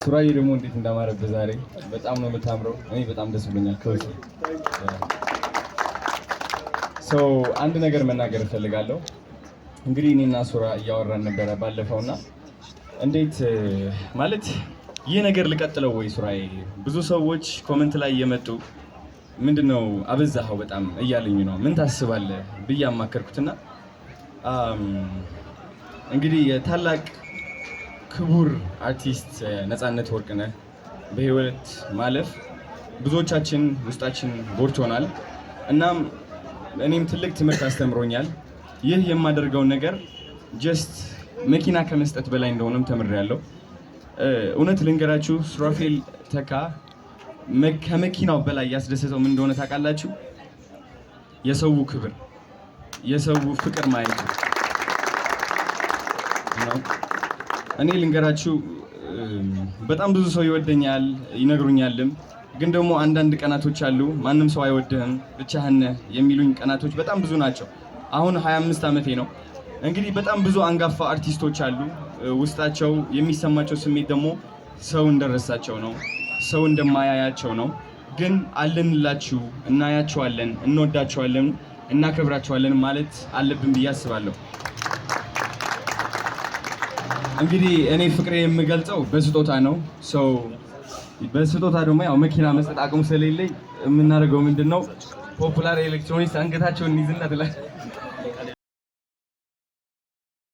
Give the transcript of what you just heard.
ሱራዬ ደግሞ እንዴት እንዳማረብህ ዛሬ በጣም ነው የምታምረው። እኔ በጣም ደስ ብሎኛል። ከውስጥ አንድ ነገር መናገር እፈልጋለሁ። እንግዲህ እኔና ሱራ እያወራን ነበረ ባለፈውና እንዴት ማለት ይህ ነገር ልቀጥለው ወይ ሱራዬ? ብዙ ሰዎች ኮሜንት ላይ እየመጡ ምንድነው አበዛኸው በጣም እያለኝ ነው። ምን ታስባለህ ብዬ አማከርኩትና እንግዲህ የታላቅ ክቡር አርቲስት ነፃነት ወርቅነህ በህይወት ማለፍ ብዙዎቻችን ውስጣችን ጎድቶናል። እናም እኔም ትልቅ ትምህርት አስተምሮኛል። ይህ የማደርገው ነገር ጀስት መኪና ከመስጠት በላይ እንደሆነም ተምሬያለሁ። እውነት ልንገራችሁ ሱራፌል ተካ ከመኪናው በላይ ያስደሰተው ምን እንደሆነ ታውቃላችሁ? የሰው ክብር፣ የሰው ፍቅር ማየት ነው። እኔ ልንገራችሁ በጣም ብዙ ሰው ይወደኛል ይነግሩኛልም፣ ግን ደግሞ አንዳንድ ቀናቶች አሉ ማንም ሰው አይወድህም ብቻህን የሚሉኝ ቀናቶች በጣም ብዙ ናቸው። አሁን 25 ዓመቴ ነው። እንግዲህ በጣም ብዙ አንጋፋ አርቲስቶች አሉ። ውስጣቸው የሚሰማቸው ስሜት ደግሞ ሰው እንደረሳቸው ነው፣ ሰው እንደማያያቸው ነው። ግን አለንላችሁ፣ እናያቸዋለን፣ እንወዳቸዋለን፣ እናከብራቸዋለን ማለት አለብን ብዬ አስባለሁ። እንግዲህ እኔ ፍቅሬ የምገልጸው በስጦታ ነው። በስጦታ ደግሞ ያው መኪና መስጠት አቅሙ ስለሌለኝ የምናደርገው ምንድነው ፖፑላር ኤሌክትሮኒክስ አንገታቸውን ይዝና